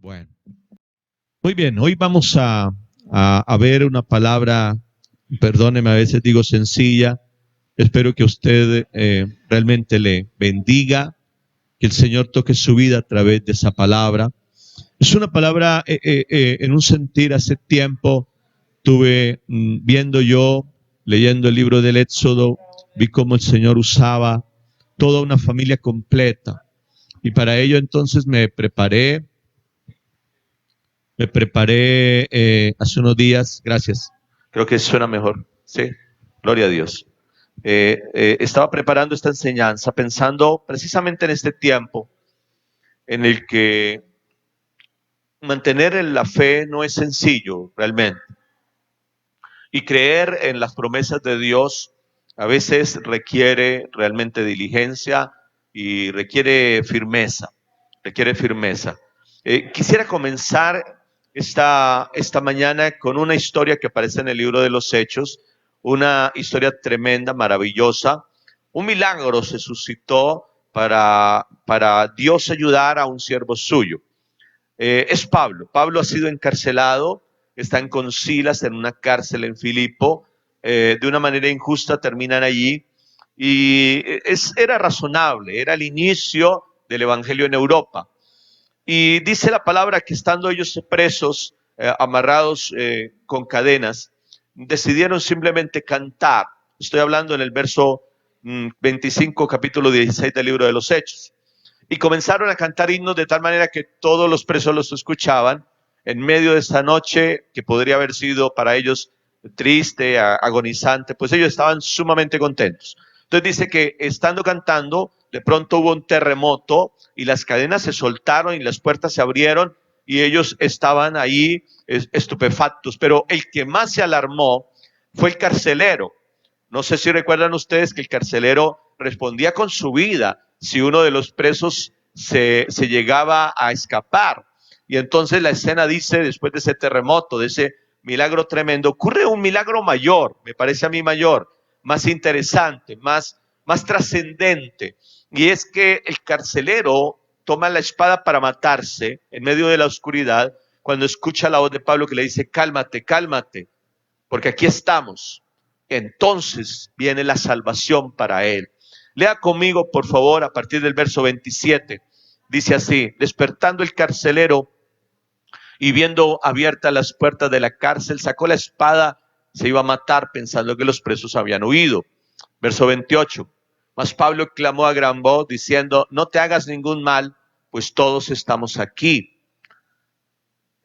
Bueno, muy bien, hoy vamos a ver una palabra, perdóneme, a veces digo sencilla, espero que usted realmente le bendiga, que el Señor toque su vida a través de esa palabra. Es una palabra, en un sentir, hace tiempo tuve viendo yo, leyendo el libro del Éxodo, vi cómo el Señor usaba toda una familia completa. Y para ello entonces me preparé hace unos días, gracias. Creo que suena mejor, ¿sí? Gloria a Dios. Estaba preparando esta enseñanza pensando precisamente en este tiempo en el que mantener en la fe no es sencillo realmente. Y creer en las promesas de Dios a veces requiere realmente diligencia y requiere firmeza. Requiere firmeza. Quisiera comenzar esta mañana con una historia que aparece en el libro de los Hechos, una historia tremenda, maravillosa. Un milagro se suscitó para Dios ayudar a un siervo suyo. Es Pablo. Pablo ha sido encarcelado, están con Silas en una cárcel en Filipo, de una manera injusta terminan allí y era razonable, era el inicio del evangelio en Europa. Y dice la palabra que estando ellos presos, amarrados con cadenas, decidieron simplemente cantar. Estoy hablando en el verso 25, capítulo 16 del libro de los Hechos. Y comenzaron a cantar himnos de tal manera que todos los presos los escuchaban en medio de esta noche que podría haber sido para ellos triste, agonizante, pues ellos estaban sumamente contentos. Entonces dice que estando cantando, de pronto hubo un terremoto y las cadenas se soltaron y las puertas se abrieron y ellos estaban ahí estupefactos. Pero el que más se alarmó fue el carcelero. No sé si recuerdan ustedes que el carcelero respondía con su vida si uno de los presos se llegaba a escapar. Y entonces la escena dice, después de ese terremoto, de ese milagro tremendo, ocurre un milagro mayor, me parece a mí mayor, más interesante, más trascendente. Y es que el carcelero toma la espada para matarse en medio de la oscuridad cuando escucha la voz de Pablo que le dice, cálmate, cálmate, porque aquí estamos. Entonces viene la salvación para él. Lea conmigo, por favor, a partir del verso 27. Dice así, despertando el carcelero y viendo abiertas las puertas de la cárcel, sacó la espada, se iba a matar pensando que los presos habían huido. Verso 28. Mas Pablo clamó a gran voz diciendo, no te hagas ningún mal, pues todos estamos aquí.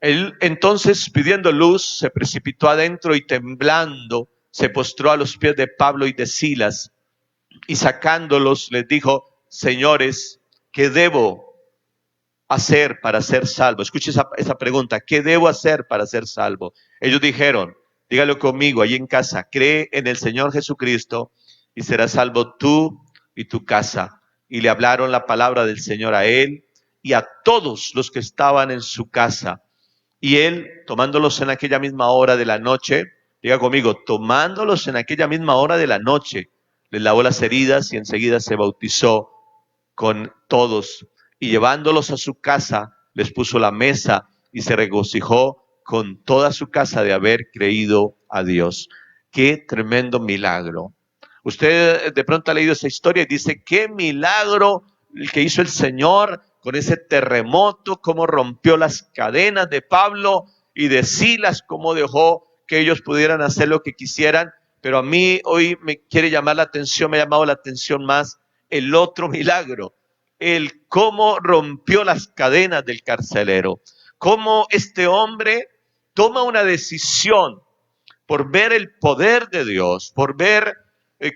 Él entonces, pidiendo luz, se precipitó adentro y temblando, se postró a los pies de Pablo y de Silas y sacándolos les dijo, señores, ¿qué debo hacer para ser salvo? Escuche esa pregunta, ¿qué debo hacer para ser salvo? Ellos dijeron, dígalo conmigo allí en casa, cree en el Señor Jesucristo y serás salvo tú y tu casa. Y le hablaron la palabra del Señor a él y a todos los que estaban en su casa. Y él, tomándolos en aquella misma hora de la noche, diga conmigo, tomándolos en aquella misma hora de la noche, les lavó las heridas y enseguida se bautizó con todos. Y llevándolos a su casa, les puso la mesa y se regocijó con toda su casa de haber creído a Dios. Qué tremendo milagro. Usted de pronto ha leído esa historia y dice, qué milagro el que hizo el Señor con ese terremoto, cómo rompió las cadenas de Pablo y de Silas, cómo dejó que ellos pudieran hacer lo que quisieran. Pero a mí hoy me quiere llamar la atención, me ha llamado la atención más el otro milagro, el cómo rompió las cadenas del carcelero, cómo este hombre toma una decisión por ver el poder de Dios, por ver,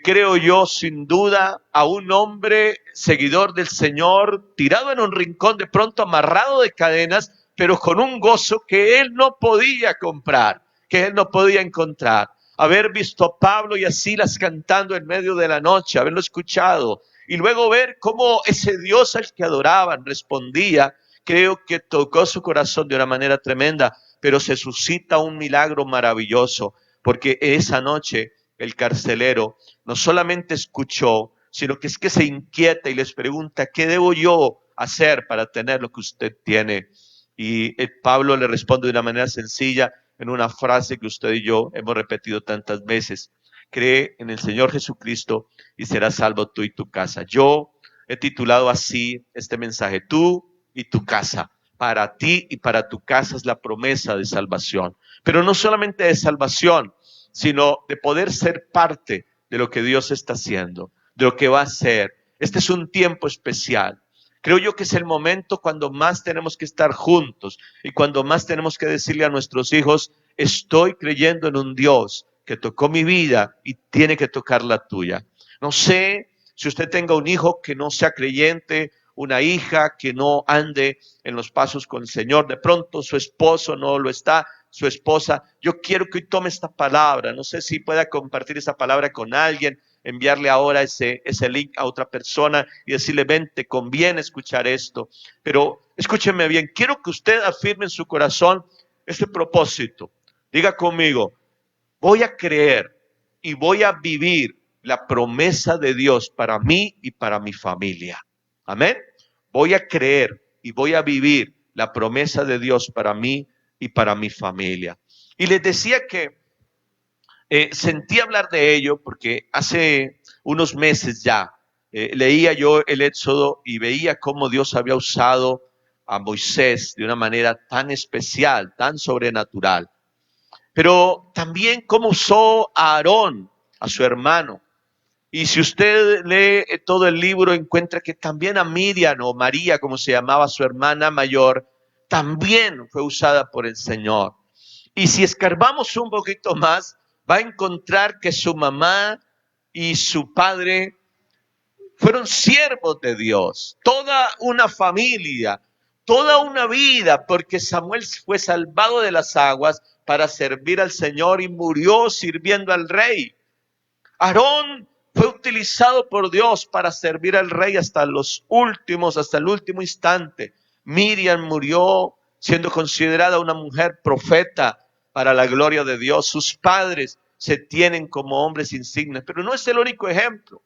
creo yo, sin duda, a un hombre seguidor del Señor, tirado en un rincón, de pronto amarrado de cadenas, pero con un gozo que él no podía comprar, que él no podía encontrar. Haber visto a Pablo y a Silas cantando en medio de la noche, haberlo escuchado, y luego ver cómo ese Dios al que adoraban respondía, creo que tocó su corazón de una manera tremenda, pero se suscita un milagro maravilloso, porque esa noche el carcelero no solamente escuchó, sino que es que se inquieta y les pregunta, ¿qué debo yo hacer para tener lo que usted tiene? Y Pablo le responde de una manera sencilla en una frase que usted y yo hemos repetido tantas veces. Cree en el Señor Jesucristo y serás salvo tú y tu casa. Yo he titulado así este mensaje: tú y tu casa. Para ti y para tu casa es la promesa de salvación. Pero no solamente de salvación, sino de poder ser parte de lo que Dios está haciendo, de lo que va a hacer. Este es un tiempo especial. Creo yo que es el momento cuando más tenemos que estar juntos y cuando más tenemos que decirle a nuestros hijos: estoy creyendo en un Dios que tocó mi vida y tiene que tocar la tuya. No sé si usted tenga un hijo que no sea creyente, una hija que no ande en los pasos con el Señor, de pronto su esposo no lo está, su esposa. Yo quiero que hoy tome esta palabra, no sé si pueda compartir esa palabra con alguien, enviarle ahora ese link a otra persona y decirle: ven, te conviene escuchar esto. Pero escúcheme bien, quiero que usted afirme en su corazón este propósito. Diga conmigo: voy a creer y voy a vivir la promesa de Dios para mí y para mi familia. Amén. Voy a creer y voy a vivir la promesa de Dios para mí y para mi familia. Y les decía que sentí hablar de ello porque hace unos meses ya leía yo el Éxodo y veía cómo Dios había usado a Moisés de una manera tan especial, tan sobrenatural. Pero también cómo usó a Aarón, a su hermano. Y si usted lee todo el libro, encuentra que también a Miriam, o María, como se llamaba su hermana mayor, también fue usada por el Señor. Y si escarbamos un poquito más, va a encontrar que su mamá y su padre fueron siervos de Dios, toda una familia, toda una vida, porque Samuel fue salvado de las aguas para servir al Señor y murió sirviendo al rey. Aarón fue utilizado por Dios para servir al rey hasta el último instante. Miriam murió siendo considerada una mujer profeta para la gloria de Dios. Sus padres se tienen como hombres insignes, pero no es el único ejemplo.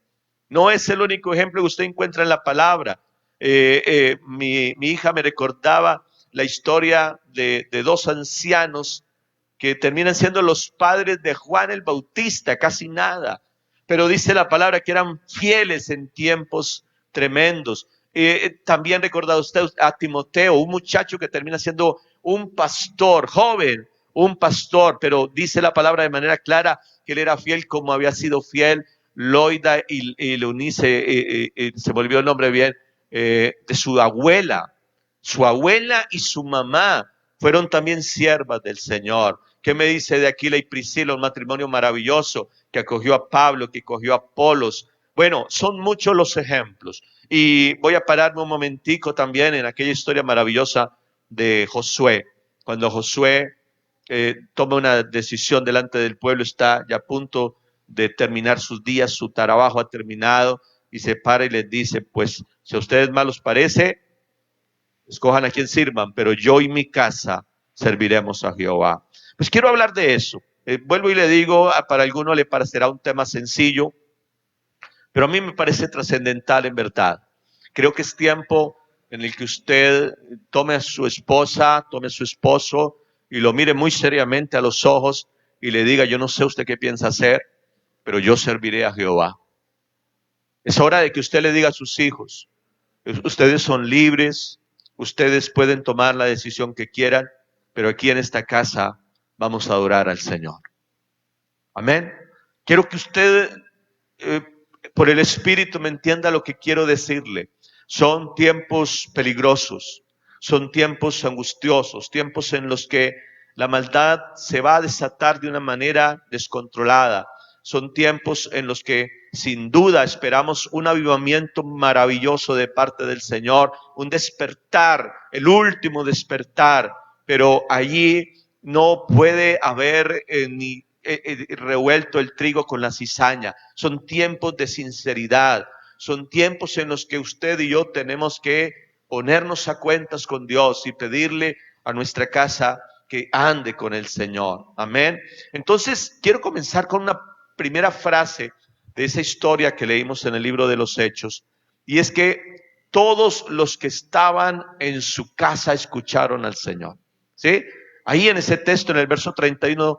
No es el único ejemplo que usted encuentra en la palabra. Mi hija me recordaba la historia de dos ancianos que terminan siendo los padres de Juan el Bautista, casi nada. Pero dice la palabra que eran fieles en tiempos tremendos. También recordado usted a Timoteo, un muchacho que termina siendo un pastor, joven, un pastor, pero dice la palabra de manera clara que él era fiel como había sido fiel Loida y Leonice, se volvió el nombre bien, de su abuela. Su abuela y su mamá fueron también siervas del Señor. ¿Qué me dice de Aquila y Priscila? Un matrimonio maravilloso que acogió a Pablo, que acogió a Apolos. Bueno, son muchos los ejemplos. Y voy a pararme un momentico también en aquella historia maravillosa de Josué. Cuando Josué toma una decisión delante del pueblo, está ya a punto de terminar sus días, su trabajo ha terminado, y se para y les dice: pues si a ustedes mal os parece, escojan a quien sirvan, pero yo y mi casa serviremos a Jehová. Pues quiero hablar de eso. Vuelvo y le digo, para alguno le parecerá un tema sencillo, pero a mí me parece trascendental en verdad. Creo que es tiempo en el que usted tome a su esposa, tome a su esposo y lo mire muy seriamente a los ojos y le diga: yo no sé usted qué piensa hacer, pero yo serviré a Jehová. Es hora de que usted le diga a sus hijos: ustedes son libres, ustedes pueden tomar la decisión que quieran, pero aquí en esta casa vamos a adorar al Señor. Amén. Quiero que usted, eh, por el Espíritu, me entienda lo que quiero decirle. Son tiempos peligrosos, son tiempos angustiosos, tiempos en los que la maldad se va a desatar de una manera descontrolada. Son tiempos en los que sin duda esperamos un avivamiento maravilloso de parte del Señor, un despertar, el último despertar, pero allí no puede haber ni revuelto el trigo con la cizaña. Son tiempos de sinceridad, son tiempos en los que usted y yo tenemos que ponernos a cuentas con Dios y pedirle a nuestra casa que ande con el Señor. Amén. Entonces, quiero comenzar con una primera frase de esa historia que leímos en el libro de los Hechos, y es que todos los que estaban en su casa escucharon al Señor. ¿Sí? Ahí en ese texto, en el verso 31,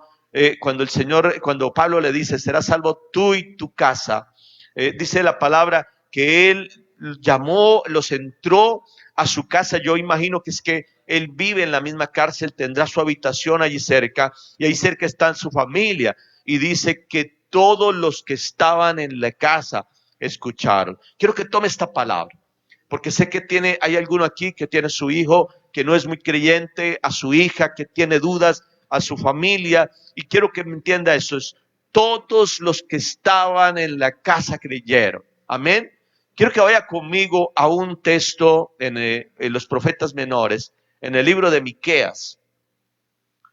cuando Pablo le dice, serás salvo tú y tu casa, dice la palabra que él llamó, los entró a su casa. Yo imagino que es que él vive en la misma cárcel, tendrá su habitación allí cerca, y ahí cerca está su familia, y dice que todos los que estaban en la casa escucharon. Quiero que tome esta palabra, porque sé que hay alguno aquí que tiene su hijo que no es muy creyente, a su hija que tiene dudas, a su familia, y quiero que me entienda eso, es todos los que estaban en la casa creyeron. Amén. Quiero que vaya conmigo a un texto en los profetas menores, en el libro de Miqueas.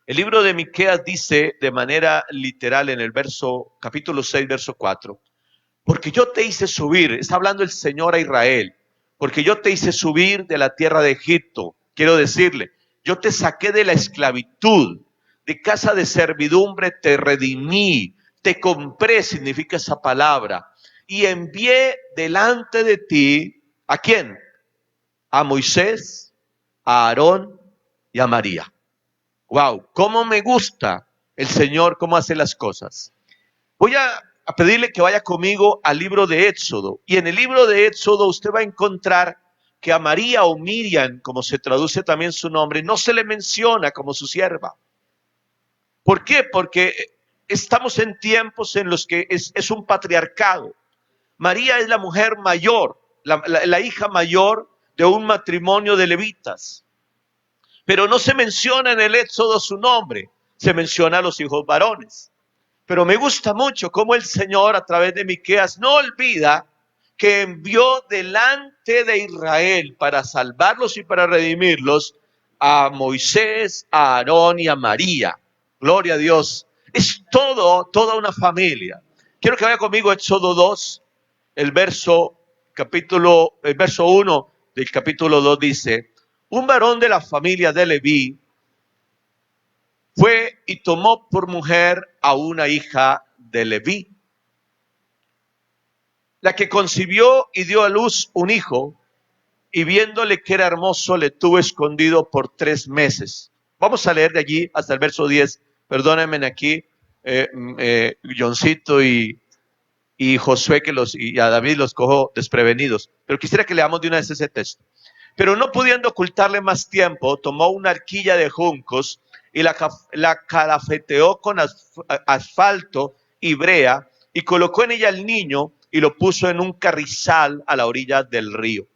El libro de Miqueas dice de manera literal en el capítulo 6, verso 4, porque yo te hice subir, está hablando el Señor a Israel, porque yo te hice subir de la tierra de Egipto. Quiero decirle, yo te saqué de la esclavitud, de casa de servidumbre te redimí, te compré, significa esa palabra, y envié delante de ti, ¿a quién? A Moisés, a Aarón y a María. Wow, cómo me gusta el Señor, cómo hace las cosas. Voy a pedirle que vaya conmigo al libro de Éxodo. Y en el libro de Éxodo usted va a encontrar que a María o Miriam, como se traduce también su nombre, no se le menciona como su sierva. ¿Por qué? Porque estamos en tiempos en los que es un patriarcado. María es la mujer mayor, la hija mayor de un matrimonio de levitas. Pero no se menciona en el Éxodo su nombre, se menciona a los hijos varones. Pero me gusta mucho cómo el Señor a través de Miqueas no olvida que envió delante de Israel para salvarlos y para redimirlos a Moisés, a Aarón y a María. Gloria a Dios. Es toda una familia. Quiero que vaya conmigo a Éxodo 2, el verso 1 del capítulo 2 dice, un varón de la familia de Leví fue y tomó por mujer a una hija de Leví, la que concibió y dio a luz un hijo, y viéndole que era hermoso, le tuvo escondido por 3 meses. Vamos a leer de allí hasta el verso 10. Perdónenme aquí, Johncito y Josué, y a David los cojo desprevenidos. Pero quisiera que leamos de una vez ese texto. Pero no pudiendo ocultarle más tiempo, tomó una arquilla de juncos y la calafeteó con asfalto y brea, y colocó en ella al niño y lo puso en un carrizal a la orilla del río.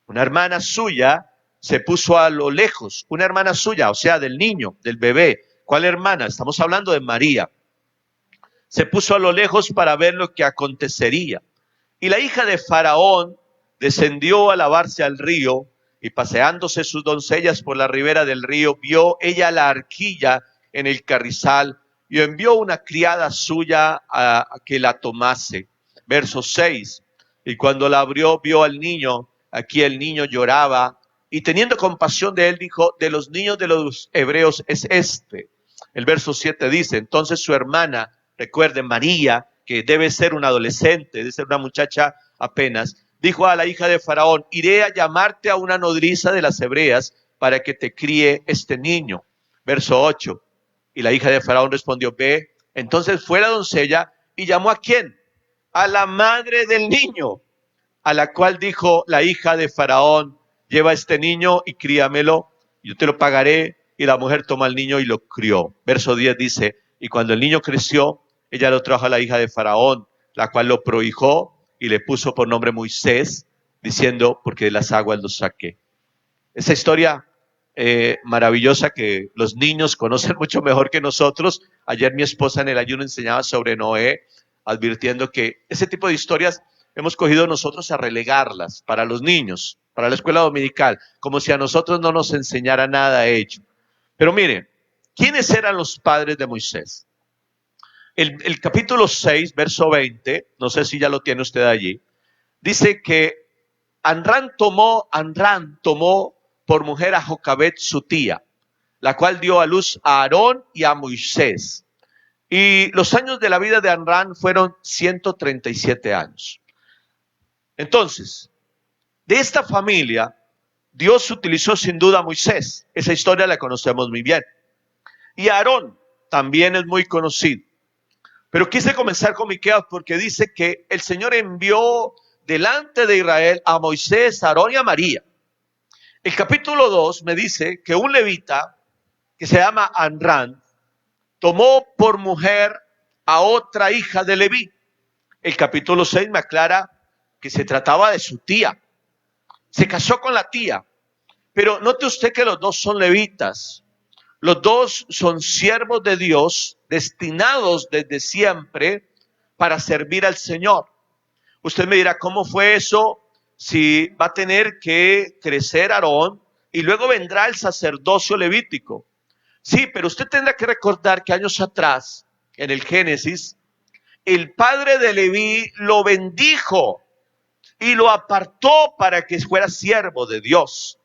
Una hermana suya se puso a lo lejos, una hermana suya, o sea, del niño, del bebé. ¿Cuál hermana? Estamos hablando de María. Se puso a lo lejos para ver lo que acontecería. Y la hija de Faraón descendió a lavarse al río, y paseándose sus doncellas por la ribera del río, vio ella la arquilla en el carrizal, y envió una criada suya a que la tomase. Verso 6. Y cuando la abrió, vio al niño. Aquí el niño lloraba, y teniendo compasión de él, dijo, de los niños de los hebreos es este. El verso 7 dice, entonces su hermana, recuerden, María, que debe ser una adolescente, debe ser una muchacha apenas, dijo a la hija de Faraón, iré a llamarte a una nodriza de las hebreas para que te críe este niño. Verso 8. Y la hija de Faraón respondió, ve. Entonces fue la doncella y llamó ¿a quién? A la madre del niño, a la cual dijo la hija de Faraón, lleva a este niño y críamelo, yo te lo pagaré. Y la mujer tomó al niño y lo crió. Verso 10 dice, y cuando el niño creció, ella lo trajo a la hija de Faraón, la cual lo prohijó y le puso por nombre Moisés, diciendo, porque de las aguas lo saqué. Esa historia maravillosa que los niños conocen mucho mejor que nosotros. Ayer mi esposa en el ayuno enseñaba sobre Noé, advirtiendo que ese tipo de historias hemos cogido nosotros a relegarlas para los niños, para la escuela dominical, como si a nosotros no nos enseñara nada a ello. Pero mire, ¿quiénes eran los padres de Moisés? El capítulo 6, verso 20, no sé si ya lo tiene usted allí, dice que Anrán tomó por mujer a Jocabet su tía, la cual dio a luz a Aarón y a Moisés. Y los años de la vida de Anrán fueron 137 años. Entonces, De esta familia, Dios utilizó sin duda a Moisés. Esa historia la conocemos muy bien. Y Aarón también es muy conocido. Pero quise comenzar con Miqueas porque dice que el Señor envió delante de Israel a Moisés, a Aarón y a María. El capítulo 2 me dice que un levita que se llama Amram tomó por mujer a otra hija de Leví. El capítulo 6 me aclara que se trataba de su tía. Se casó con la tía. Pero note usted que los dos son levitas. Los dos son siervos de Dios, destinados desde siempre para servir al Señor. Usted me dirá, ¿cómo fue eso? Si va a tener que crecer Aarón y luego vendrá el sacerdocio levítico. Sí, pero usted tendrá que recordar que años atrás, en el Génesis, el padre de Leví lo bendijo y lo apartó para que fuera siervo de Dios.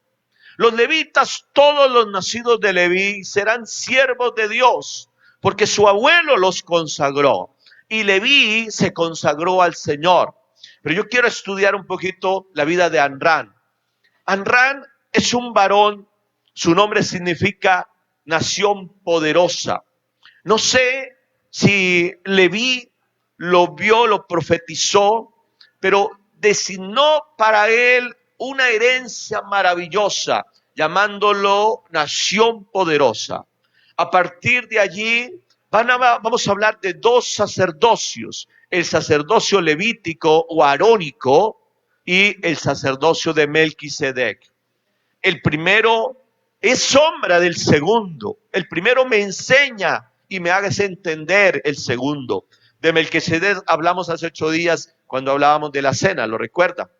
Los levitas, todos los nacidos de Leví, serán siervos de Dios, porque su abuelo los consagró y Leví se consagró al Señor. Pero yo quiero estudiar un poquito la vida de Amram. Amram es un varón, su nombre significa nación poderosa. No sé si Leví lo vio, lo profetizó, pero designó para él una herencia maravillosa, llamándolo nación poderosa. A partir de allí vamos a hablar de dos sacerdocios, el sacerdocio levítico o arónico y el sacerdocio de Melquisedec. El primero es sombra del segundo. El primero me enseña y me hace entender el segundo. De Melquisedec hablamos hace 8 días cuando hablábamos de la cena, ¿lo recuerda?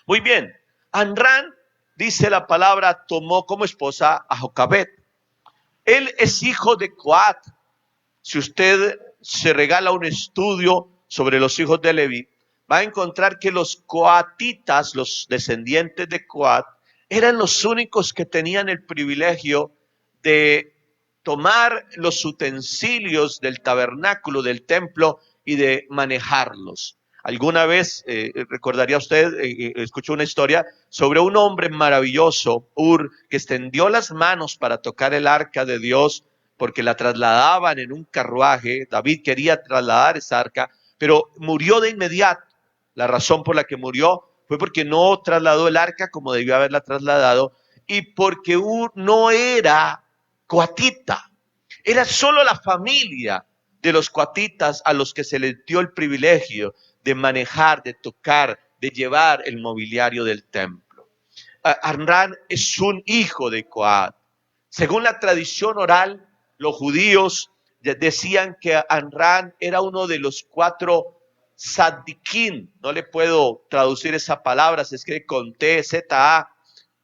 Muy bien. Amram, dice la palabra, tomó como esposa a Jocabed. Él es hijo de Coat. Si usted se regala un estudio sobre los hijos de Leví, va a encontrar que los coatitas, los descendientes de Coat, eran los únicos que tenían el privilegio de tomar los utensilios del tabernáculo, del templo, y de manejarlos. Alguna vez, recordaría usted, escuchó una historia sobre un hombre maravilloso, Ur, que extendió las manos para tocar el arca de Dios, porque la trasladaban en un carruaje. David quería trasladar esa arca, pero murió de inmediato. La razón por la que murió fue porque no trasladó el arca como debió haberla trasladado y porque Ur no era coatita. Era solo la familia de los coatitas a los que se les dio el privilegio de manejar, de tocar, de llevar el mobiliario del templo. Amram es un hijo de Coat. Según la tradición oral, los judíos decían que Amram era uno de los 4 Tzadikim. No le puedo traducir esa palabra, se escribe con T, Z-A,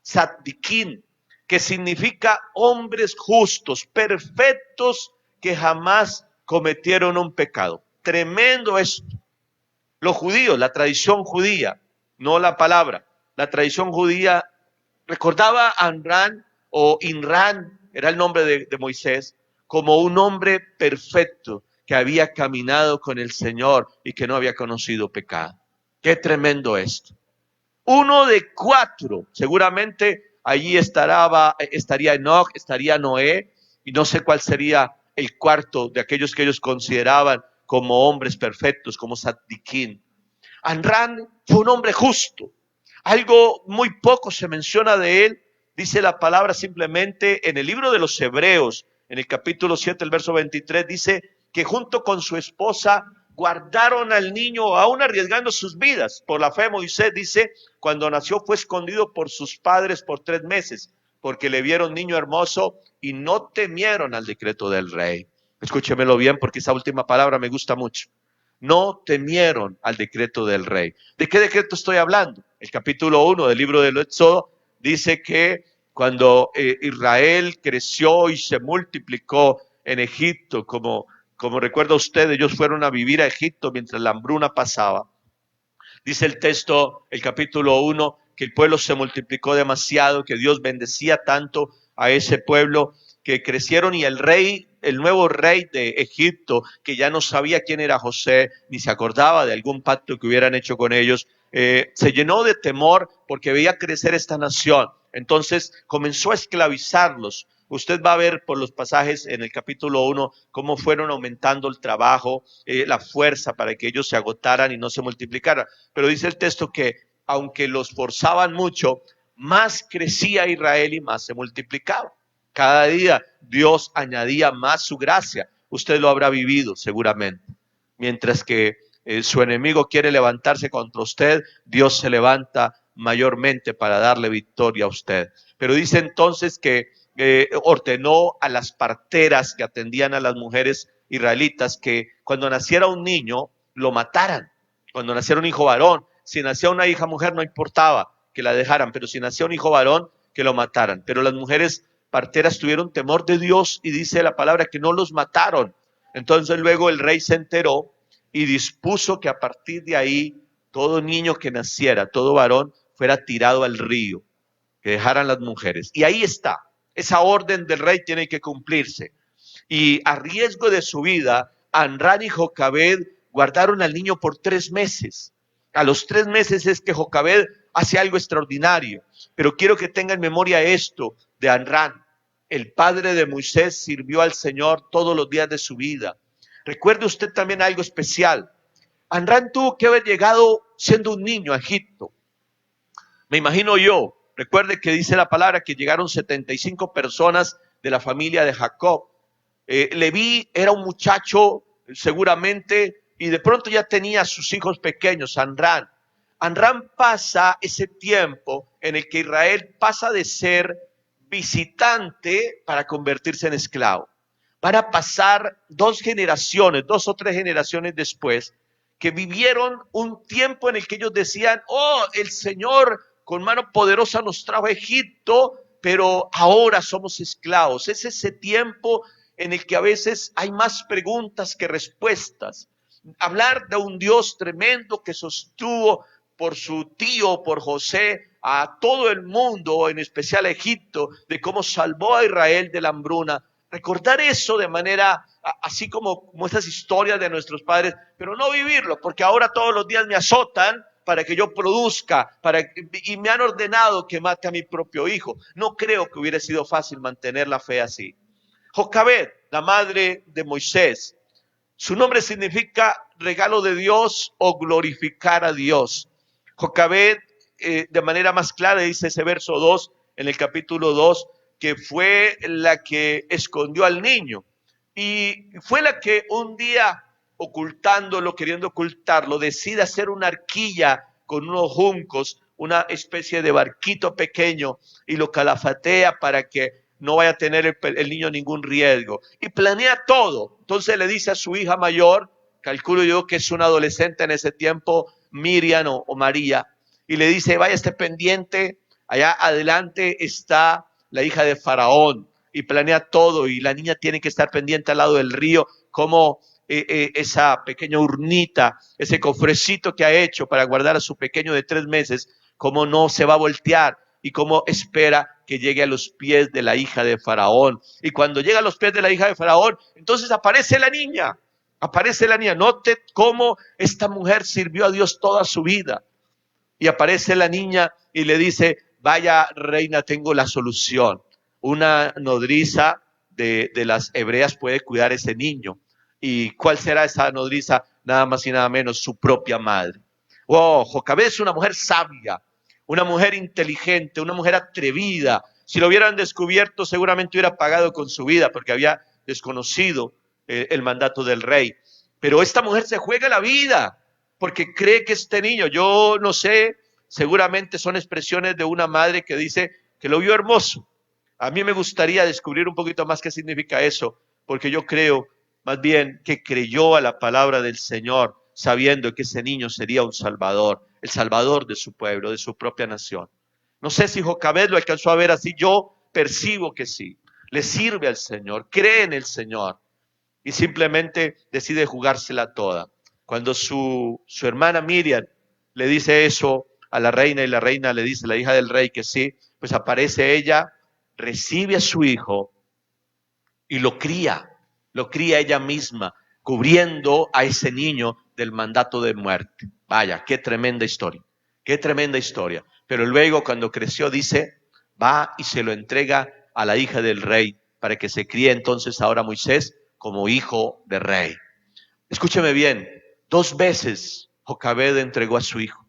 Tzadikim, que significa hombres justos, perfectos, que jamás cometieron un pecado. Tremendo esto. Los judíos, la tradición judía, no la palabra, la tradición judía recordaba a Amram o Imran, era el nombre de Moisés, como un hombre perfecto que había caminado con el Señor y que no había conocido pecado. Qué tremendo esto. Uno de 4, seguramente allí estaría Enoch, estaría Noé, y no sé cuál sería el cuarto de aquellos que ellos consideraban como hombres perfectos, como Tzadikim. Amram fue un hombre justo. Algo muy poco se menciona de él. Dice la palabra simplemente en el libro de los Hebreos, en el capítulo 7, el verso 23, dice que junto con su esposa guardaron al niño, aún arriesgando sus vidas. Por la fe, Moisés dice, cuando nació fue escondido por sus padres por 3 meses, porque le vieron niño hermoso y no temieron al decreto del rey. Escúchemelo bien, porque esa última palabra me gusta mucho. No temieron al decreto del rey. ¿De qué decreto estoy hablando? El capítulo 1 del libro del Éxodo dice que cuando Israel creció y se multiplicó en Egipto, como recuerda usted, ellos fueron a vivir a Egipto mientras la hambruna pasaba. Dice el texto, el capítulo 1, que el pueblo se multiplicó demasiado, que Dios bendecía tanto a ese pueblo, que crecieron y el nuevo rey de Egipto, que ya no sabía quién era José, ni se acordaba de algún pacto que hubieran hecho con ellos, se llenó de temor porque veía crecer esta nación. Entonces comenzó a esclavizarlos. Usted va a ver por los pasajes en el capítulo 1 cómo fueron aumentando el trabajo, la fuerza para que ellos se agotaran y no se multiplicaran. Pero dice el texto que aunque los forzaban mucho, más crecía Israel y más se multiplicaba. Cada día Dios añadía más su gracia. Usted lo habrá vivido seguramente. Mientras que su enemigo quiere levantarse contra usted, Dios se levanta mayormente para darle victoria a usted. Pero dice entonces que ordenó a las parteras que atendían a las mujeres israelitas que cuando naciera un niño lo mataran. Cuando naciera un hijo varón, si nacía una hija mujer no importaba que la dejaran, pero si nacía un hijo varón, que lo mataran. Pero las mujeres parteras tuvieron temor de Dios y dice la palabra que no los mataron. Entonces luego el rey se enteró y dispuso que a partir de ahí todo niño que naciera, todo varón, fuera tirado al río, que dejaran las mujeres. Y ahí está, esa orden del rey tiene que cumplirse. Y a riesgo de su vida, Amrán y Jocabed guardaron al niño por 3 meses. A los 3 meses es que Jocabed hace algo extraordinario. Pero quiero que tenga en memoria esto de Amrán. El padre de Moisés sirvió al Señor todos los días de su vida. Recuerde usted también algo especial. Amrán tuvo que haber llegado siendo un niño a Egipto. Me imagino yo, recuerde que dice la palabra que llegaron 75 personas de la familia de Jacob. Leví era un muchacho seguramente y de pronto ya tenía a sus hijos pequeños, Amrán. Amrán pasa ese tiempo en el que Israel pasa de ser visitante para convertirse en esclavo. Van a pasar 2 generaciones, 2 o 3 generaciones después, que vivieron un tiempo en el que ellos decían, oh, el Señor con mano poderosa nos trajo a Egipto, pero ahora somos esclavos. Es ese tiempo en el que a veces hay más preguntas que respuestas. Hablar de un Dios tremendo que sostuvo por su tío, por José, a todo el mundo, en especial a Egipto, de cómo salvó a Israel de la hambruna. Recordar eso de manera así como esas historias de nuestros padres, pero no vivirlo, porque ahora todos los días me azotan para que yo produzca, y me han ordenado que mate a mi propio hijo. No creo que hubiera sido fácil mantener la fe así. Jocabed, la madre de Moisés, su nombre significa regalo de Dios o glorificar a Dios. Jocabed, de manera más clara, dice ese verso 2 en el capítulo 2, que fue la que escondió al niño y fue la que un día, ocultándolo, queriendo ocultarlo, decide hacer una arquilla con unos juncos, una especie de barquito pequeño, y lo calafatea para que no vaya a tener el niño ningún riesgo. Y planea todo. Entonces le dice a su hija mayor, calculo yo que es una adolescente en ese tiempo, Miriam o María, y le dice, vaya, esté pendiente, allá adelante está la hija de Faraón, y planea todo, y la niña tiene que estar pendiente al lado del río, como esa pequeña urnita, ese cofrecito que ha hecho para guardar a su pequeño de 3 meses, cómo no se va a voltear y cómo espera que llegue a los pies de la hija de Faraón. Y cuando llega a los pies de la hija de Faraón, entonces aparece la niña. Aparece la niña. Note cómo esta mujer sirvió a Dios toda su vida. Y aparece la niña y le dice, vaya reina, tengo la solución. Una nodriza de las hebreas puede cuidar a ese niño. ¿Y cuál será esa nodriza? Nada más y nada menos, su propia madre. Oh, Jocabed es una mujer sabia, una mujer inteligente, una mujer atrevida. Si lo hubieran descubierto, seguramente hubiera pagado con su vida porque había desconocido el mandato del rey. Pero esta mujer se juega la vida porque cree que este niño, yo no sé, seguramente son expresiones de una madre que dice que lo vio hermoso. A mí me gustaría descubrir un poquito más qué significa eso, porque yo creo más bien que creyó a la palabra del Señor, sabiendo que ese niño sería un salvador, el salvador de su pueblo, de su propia nación. No sé si Jocabed lo alcanzó a ver así, yo percibo que sí. Le sirve al Señor, cree en el Señor y simplemente decide jugársela toda. Cuando su hermana Miriam le dice eso a la reina y la reina le dice, la hija del rey, que sí, pues aparece ella, recibe a su hijo y lo cría ella misma, cubriendo a ese niño del mandato de muerte. Vaya, qué tremenda historia, qué tremenda historia. Pero luego cuando creció dice, va y se lo entrega a la hija del rey para que se críe entonces ahora Moisés como hijo de rey. Escúcheme bien, 2 veces Jocabed entregó a su hijo.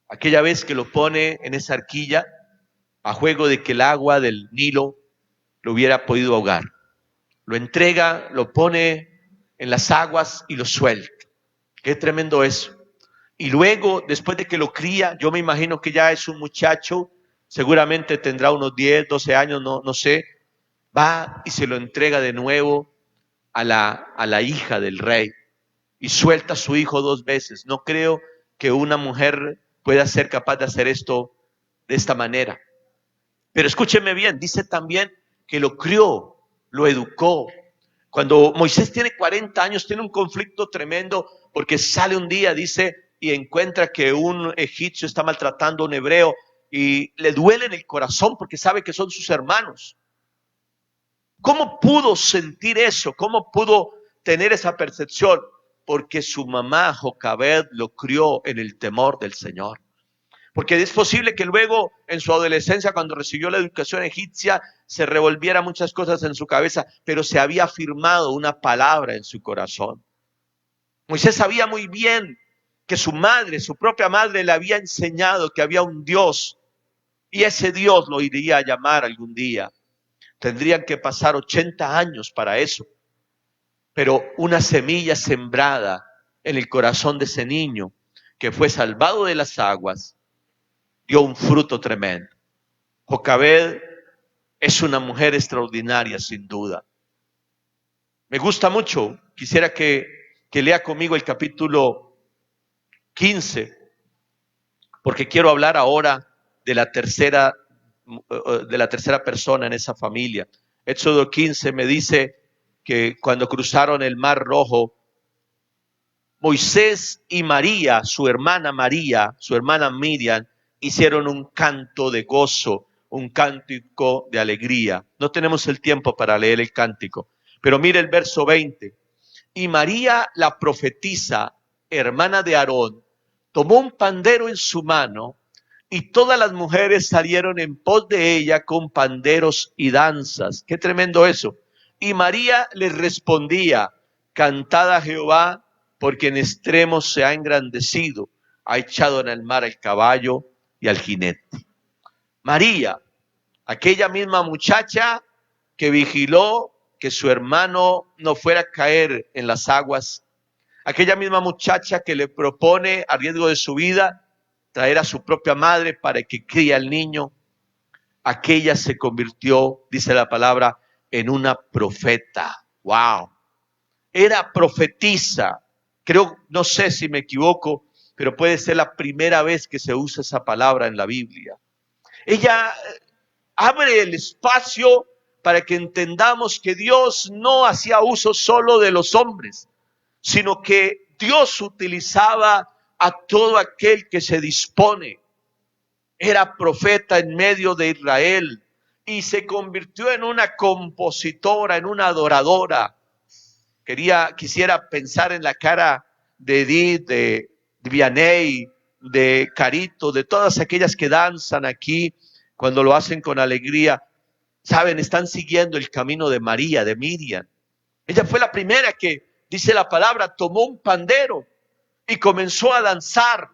Aquella vez que lo pone en esa arquilla a juego de que el agua del Nilo lo hubiera podido ahogar. Lo entrega, lo pone en las aguas y lo suelta. Qué tremendo eso. Y luego, después de que lo cría, yo me imagino que ya es un muchacho, seguramente tendrá unos 10, 12 años, no sé, va y se lo entrega de nuevo a la hija del rey y suelta a su hijo 2 veces. No creo que una mujer pueda ser capaz de hacer esto de esta manera. Pero escúcheme bien, dice también que lo crió, lo educó. Cuando Moisés tiene 40 años, tiene un conflicto tremendo porque sale un día, dice, y encuentra que un egipcio está maltratando a un hebreo y le duele en el corazón porque sabe que son sus hermanos. ¿Cómo pudo sentir eso? ¿Cómo pudo tener esa percepción? Porque su mamá, Jocabed, lo crió en el temor del Señor. Porque es posible que luego en su adolescencia, cuando recibió la educación egipcia, se revolviera muchas cosas en su cabeza, pero se había afirmado una palabra en su corazón. Moisés sabía muy bien que su madre, su propia madre, le había enseñado que había un Dios y ese Dios lo iría a llamar algún día. Tendrían que pasar 80 años para eso, pero una semilla sembrada en el corazón de ese niño que fue salvado de las aguas, dio un fruto tremendo. Jocabed es una mujer extraordinaria, sin duda. Me gusta mucho, quisiera que lea conmigo el capítulo 15, porque quiero hablar ahora de la tercera persona en esa familia. Éxodo 15 me dice que cuando cruzaron el Mar Rojo, Moisés y María, su hermana Miriam, hicieron un canto de gozo, un cántico de alegría. No tenemos el tiempo para leer el cántico, pero mire el verso 20. Y María, la profetisa, hermana de Aarón, tomó un pandero en su mano y todas las mujeres salieron en pos de ella con panderos y danzas. Qué tremendo eso. Y María les respondía, cantad a Jehová, porque en extremos se ha engrandecido, ha echado en el mar al caballo y al jinete. María, aquella misma muchacha que vigiló que su hermano no fuera a caer en las aguas, aquella misma muchacha que le propone a riesgo de su vida traer a su propia madre para que críe al niño, aquella se convirtió, dice la palabra, en una profeta. ¡Wow! Era profetisa. Creo, no sé si me equivoco, pero puede ser la primera vez que se usa esa palabra en la Biblia. Ella abre el espacio para que entendamos que Dios no hacía uso solo de los hombres, sino que Dios utilizaba a todo aquel que se dispone. Era profeta en medio de Israel y se convirtió en una compositora, en una adoradora. Quisiera pensar en la cara de Edith, de Vianney, de Carito, de todas aquellas que danzan aquí cuando lo hacen con alegría. Saben, están siguiendo el camino de María, de Miriam. Ella fue la primera que, dice la palabra, tomó un pandero y comenzó a danzar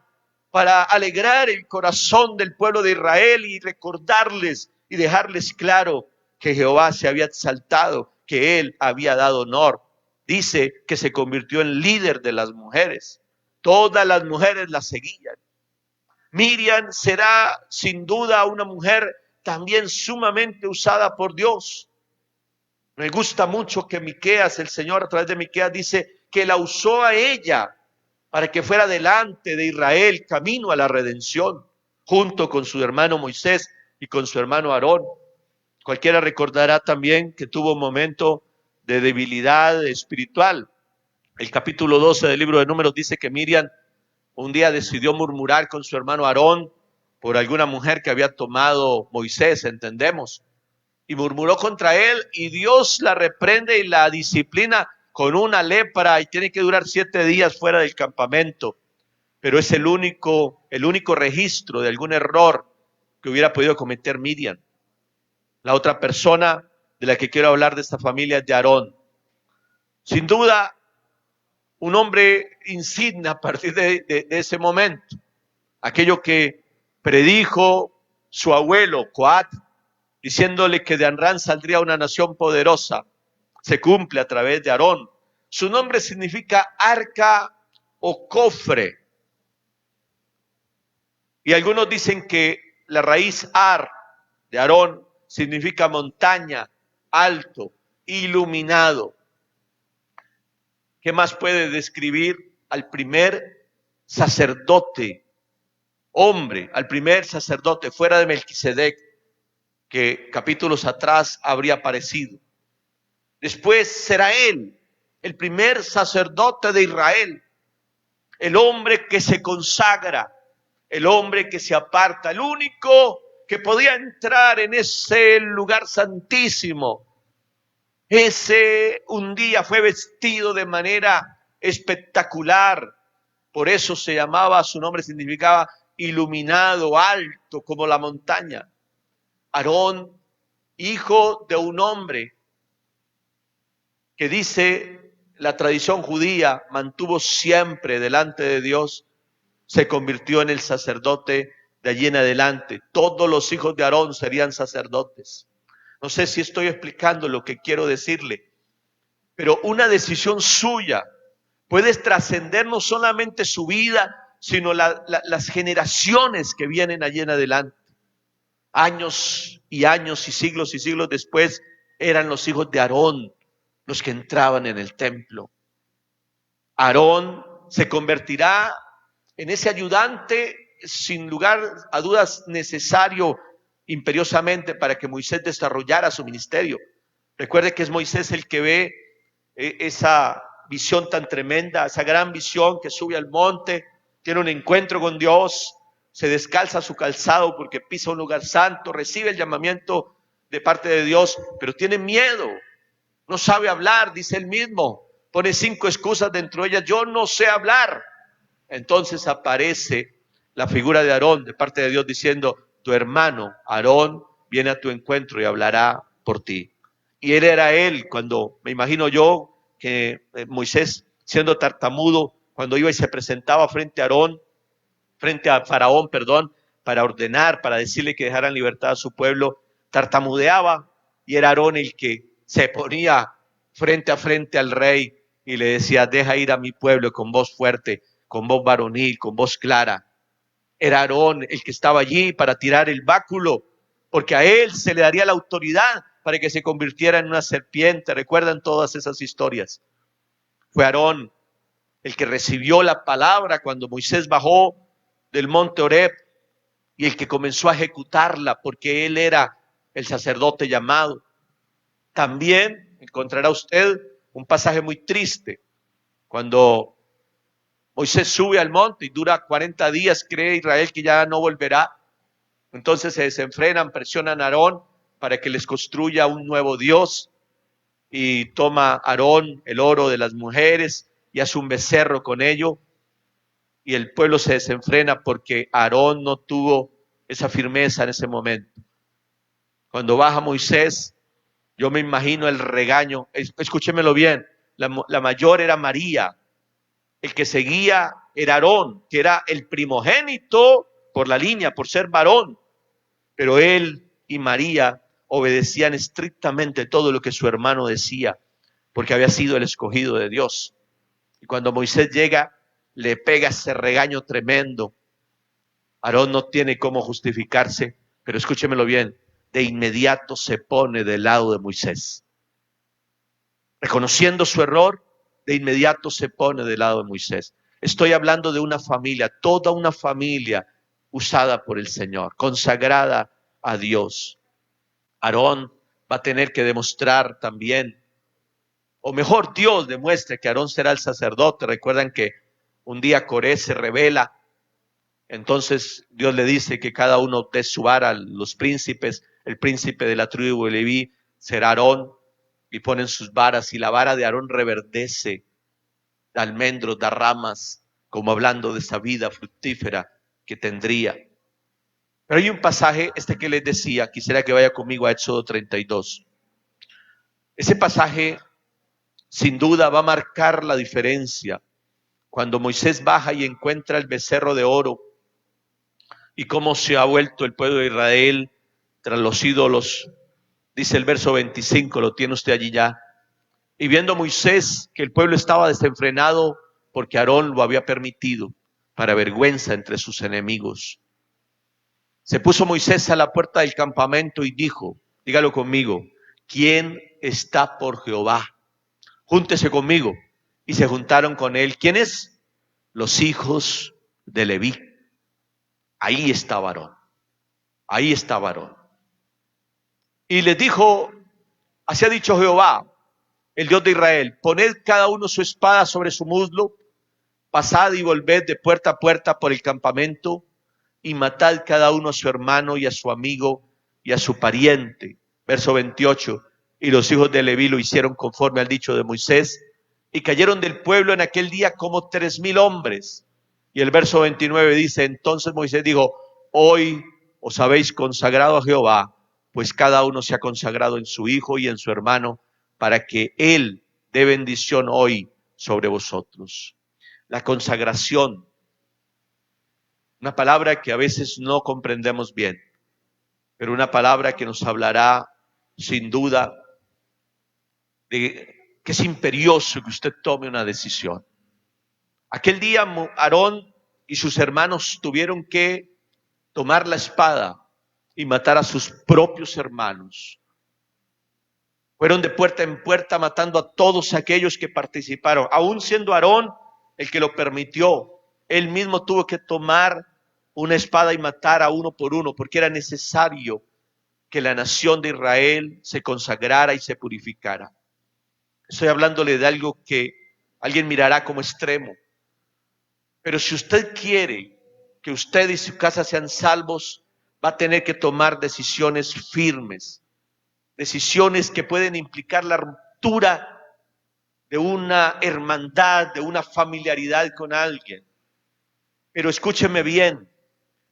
para alegrar el corazón del pueblo de Israel y recordarles y dejarles claro que Jehová se había exaltado, que él había dado honor. Dice que se convirtió en líder de las mujeres. Todas las mujeres la seguían. Miriam será sin duda una mujer también sumamente usada por Dios. Me gusta mucho que Miqueas, el Señor a través de Miqueas dice que la usó a ella para que fuera delante de Israel camino a la redención, junto con su hermano Moisés y con su hermano Aarón. Cualquiera recordará también que tuvo un momento de debilidad espiritual. El capítulo 12 del libro de Números dice que Miriam un día decidió murmurar con su hermano Aarón por alguna mujer que había tomado Moisés, entendemos. y murmuró contra él, y Dios la reprende y la disciplina con una lepra, y tiene que durar 7 días fuera del campamento. Pero es el único registro de algún error que hubiera podido cometer Miriam. La otra persona de la que quiero hablar de esta familia es de Aarón. Sin duda, un hombre insigne a partir de ese momento. Aquello que predijo su abuelo, Coat, diciéndole que de Amrán saldría una nación poderosa, se cumple a través de Aarón. Su nombre significa arca o cofre. Y algunos dicen que la raíz Ar de Aarón significa montaña, alto, iluminado. ¿Qué más puede describir al primer sacerdote, hombre, al primer sacerdote fuera de Melquisedec, que capítulos atrás habría aparecido? Después será él, el primer sacerdote de Israel, el hombre que se consagra, el hombre que se aparta, el único que podía entrar en ese lugar santísimo. Ese un día fue vestido de manera espectacular, por eso se llamaba, su nombre significaba iluminado, alto como la montaña. Aarón, hijo de un hombre que dice la tradición judía, mantuvo siempre delante de Dios, se convirtió en el sacerdote de allí en adelante. Todos los hijos de Aarón serían sacerdotes. No sé si estoy explicando lo que quiero decirle, pero una decisión suya puede trascender no solamente su vida, sino las generaciones que vienen allí en adelante. Años y años y siglos después eran los hijos de Aarón los que entraban en el templo. Aarón se convertirá en ese ayudante, sin lugar a dudas, necesario imperiosamente para que Moisés desarrollara su ministerio. Recuerde que es Moisés el que ve esa visión tan tremenda, esa gran visión que sube al monte, tiene un encuentro con Dios, se descalza su calzado porque pisa un lugar santo, recibe el llamamiento de parte de Dios, pero tiene miedo, no sabe hablar, dice él mismo, pone 5 excusas dentro de ellas, yo no sé hablar. Entonces aparece la figura de Aarón de parte de Dios diciendo, tu hermano Aarón viene a tu encuentro y hablará por ti. Y él era él cuando, me imagino yo, que Moisés siendo tartamudo, cuando iba y se presentaba frente a Aarón, frente a Faraón, perdón, para ordenar, para decirle que dejaran libertad a su pueblo, tartamudeaba y era Aarón el que se ponía frente a frente al rey y le decía, deja ir a mi pueblo con voz fuerte, con voz varonil, con voz clara. Era Aarón el que estaba allí para tirar el báculo, porque a él se le daría la autoridad para que se convirtiera en una serpiente. ¿Recuerdan todas esas historias? Fue Aarón el que recibió la palabra cuando Moisés bajó del monte Horeb y el que comenzó a ejecutarla porque él era el sacerdote llamado. También encontrará usted un pasaje muy triste cuando Moisés sube al monte y dura 40 días, cree Israel que ya no volverá. Entonces se desenfrenan, presionan a Aarón para que les construya un nuevo Dios y toma Aarón el oro de las mujeres y hace un becerro con ello y el pueblo se desenfrena porque Aarón no tuvo esa firmeza en ese momento. Cuando baja Moisés, yo me imagino el regaño, escúchemelo bien, la mayor era María, el que seguía era Aarón, que era el primogénito por la línea, por ser varón, pero él y María obedecían estrictamente todo lo que su hermano decía, porque había sido el escogido de Dios. Y cuando Moisés llega, le pega ese regaño tremendo. Aarón no tiene cómo justificarse, pero escúchemelo bien, de inmediato se pone del lado de Moisés. Reconociendo su error, de inmediato se pone del lado de Moisés. Estoy hablando de una familia, toda una familia usada por el Señor, consagrada a Dios. Aarón va a tener que demostrar también, o mejor Dios demuestre que Aarón será el sacerdote. Recuerdan que un día Coré se rebela, entonces Dios le dice que cada uno dé su vara a los príncipes el príncipe de la tribu de Leví será Aarón, y ponen sus varas, y la vara de Aarón reverdece, da almendros, da ramas, como hablando de esa vida fructífera que tendría. Pero hay un pasaje, que les decía, quisiera que vaya conmigo a Éxodo 32. Ese pasaje, sin duda, va a marcar la diferencia. Cuando Moisés baja y encuentra el becerro de oro, y cómo se ha vuelto el pueblo de Israel tras los ídolos, dice el verso 25, lo tiene usted allí ya. Y viendo Moisés que el pueblo estaba desenfrenado porque Aarón lo había permitido, para vergüenza entre sus enemigos, se puso Moisés a la puerta del campamento y dijo, dígalo conmigo, ¿quién está por Jehová? Júntese conmigo. Y se juntaron con él. ¿Quiénes? Los hijos de Leví. Ahí estaba Aarón. Ahí estaba Aarón. Y les dijo, así ha dicho Jehová, el Dios de Israel, poned cada uno su espada sobre su muslo, pasad y volved de puerta a puerta por el campamento, y matad cada uno a su hermano y a su amigo y a su pariente. Verso 28, y los hijos de Leví lo hicieron conforme al dicho de Moisés, y cayeron del pueblo en aquel día como 3,000 hombres. Y el verso 29 dice, entonces Moisés dijo, hoy os habéis consagrado a Jehová, pues cada uno se ha consagrado en su hijo y en su hermano, para que él dé bendición hoy sobre vosotros. La consagración, una palabra que a veces no comprendemos bien, pero una palabra que nos hablará sin duda de que es imperioso que usted tome una decisión. Aquel día Aarón y sus hermanos tuvieron que tomar la espada y matar a sus propios hermanos. Fueron de puerta en puerta matando a todos aquellos que participaron. Aún siendo Aarón el que lo permitió, él mismo tuvo que tomar una espada y matar a uno por uno, porque era necesario que la nación de Israel se consagrara y se purificara. Estoy hablándole de algo que alguien mirará como extremo. Pero si usted quiere que usted y su casa sean salvos, va a tener que tomar decisiones firmes, decisiones que pueden implicar la ruptura de una hermandad, de una familiaridad con alguien. Pero escúcheme bien,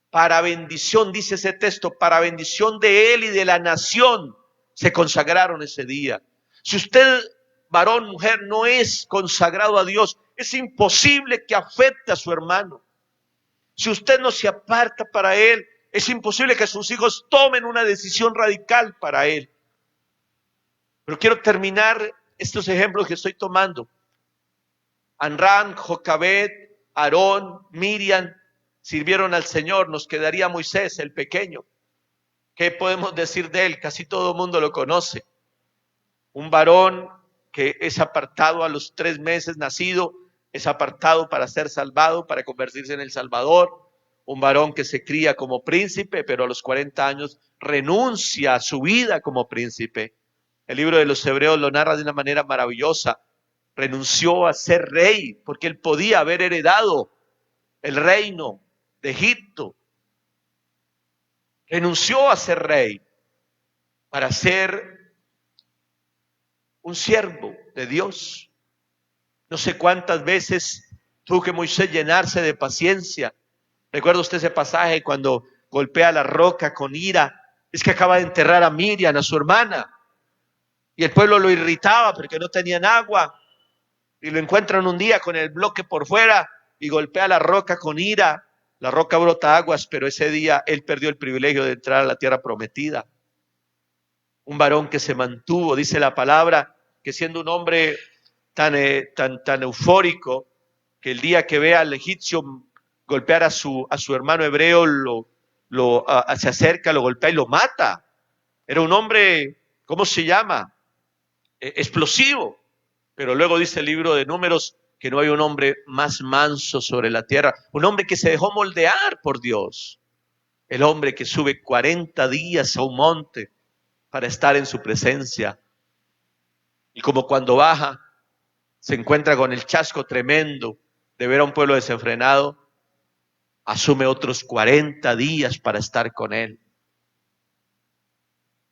para bendición, dice ese texto, para bendición de él y de la nación, se consagraron ese día. Si usted, varón, mujer, no es consagrado a Dios, es imposible que afecte a su hermano. Si usted no se aparta para él, es imposible que sus hijos tomen una decisión radical para él. Pero quiero terminar estos ejemplos que estoy tomando. Amram, Jocabed, Aarón, Miriam sirvieron al Señor. Nos quedaría Moisés, el pequeño. ¿Qué podemos decir de él? Casi todo el mundo lo conoce. Un varón que es apartado a los 3 meses nacido, es apartado para ser salvado, para convertirse en el Salvador. Un varón que se cría como príncipe, pero a los 40 años renuncia a su vida como príncipe. El libro de los Hebreos lo narra de una manera maravillosa. Renunció a ser rey porque él podía haber heredado el reino de Egipto. Renunció a ser rey para ser un siervo de Dios. No sé cuántas veces tuvo que Moisés llenarse de paciencia. ¿Recuerda usted ese pasaje cuando golpea la roca con ira? Es que acaba de enterrar a Miriam, a su hermana, y el pueblo lo irritaba porque no tenían agua, y lo encuentran un día con el bloque por fuera y golpea la roca con ira. La roca brota aguas, pero ese día él perdió el privilegio de entrar a la tierra prometida. Un varón que se mantuvo, dice la palabra, que siendo un hombre tan eufórico, que el día que vea al egipcio golpear a su hermano hebreo, se acerca, lo golpea y lo mata. Era un hombre, ¿cómo se llama? Explosivo. Pero luego dice el libro de Números que no hay un hombre más manso sobre la tierra, un hombre que se dejó moldear por Dios, el hombre que sube 40 días a un monte para estar en su presencia, y como cuando baja se encuentra con el chasco tremendo de ver a un pueblo desenfrenado, asume otros 40 días para estar con él.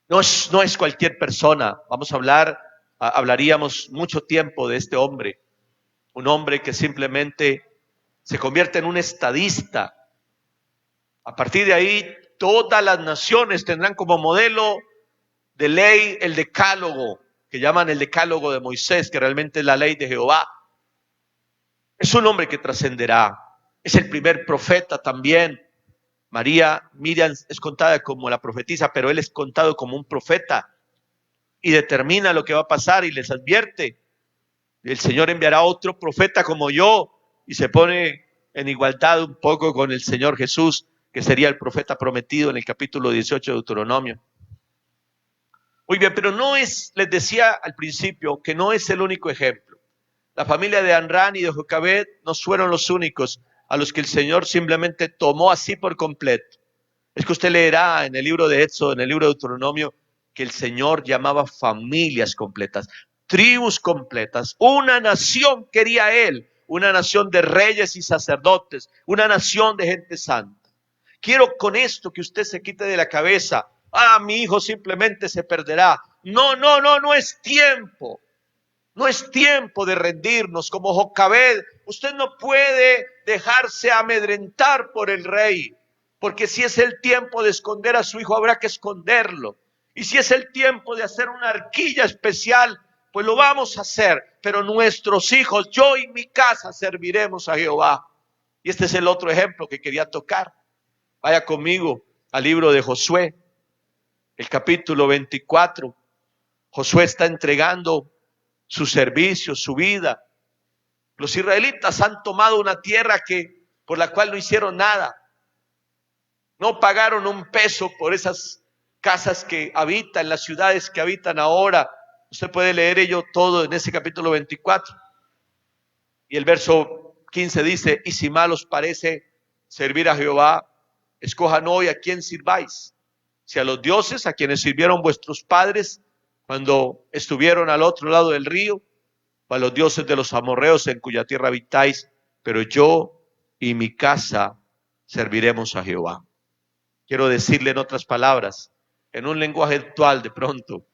No es cualquier persona. Vamos a hablaríamos mucho tiempo de este hombre. Un hombre que simplemente se convierte en un estadista. A partir de ahí, todas las naciones tendrán como modelo de ley el decálogo, que llaman el decálogo de Moisés, que realmente es la ley de Jehová. Es un hombre que trascenderá. Es el primer profeta también. Miriam es contada como la profetisa, pero él es contado como un profeta y determina lo que va a pasar y les advierte. El Señor enviará otro profeta como yo, y se pone en igualdad un poco con el Señor Jesús, que sería el profeta prometido en el capítulo 18 de Deuteronomio. Muy bien, pero les decía al principio que no es el único ejemplo. La familia de Anrán y de Jocabed no fueron los únicos a los que el Señor simplemente tomó así por completo. Es que usted leerá en el libro de Éxodo, en el libro de Deuteronomio, que el Señor llamaba familias completas, tribus completas. Una nación quería él, una nación de reyes y sacerdotes, una nación de gente santa. Quiero con esto que usted se quite de la cabeza, mi hijo simplemente se perderá. No es tiempo. No es tiempo de rendirnos como Jocabed. Usted no puede dejarse amedrentar por el rey, porque si es el tiempo de esconder a su hijo, habrá que esconderlo. Y si es el tiempo de hacer una arquilla especial, pues lo vamos a hacer. Pero nuestros hijos, yo y mi casa, serviremos a Jehová. Y este es el otro ejemplo que quería tocar. Vaya conmigo al libro de Josué, el capítulo 24. Josué está entregando su servicio, su vida. Los israelitas han tomado una tierra por la cual no hicieron nada. No pagaron un peso por esas casas que habitan, las ciudades que habitan ahora. Usted puede leer ello todo en ese capítulo 24. Y el verso 15 dice, y si mal os parece servir a Jehová, escojan hoy a quién sirváis. Si a los dioses a quienes sirvieron vuestros padres cuando estuvieron al otro lado del río, o a los dioses de los amorreos en cuya tierra habitáis, pero yo y mi casa serviremos a Jehová. Quiero decirle en otras palabras, en un lenguaje actual de pronto,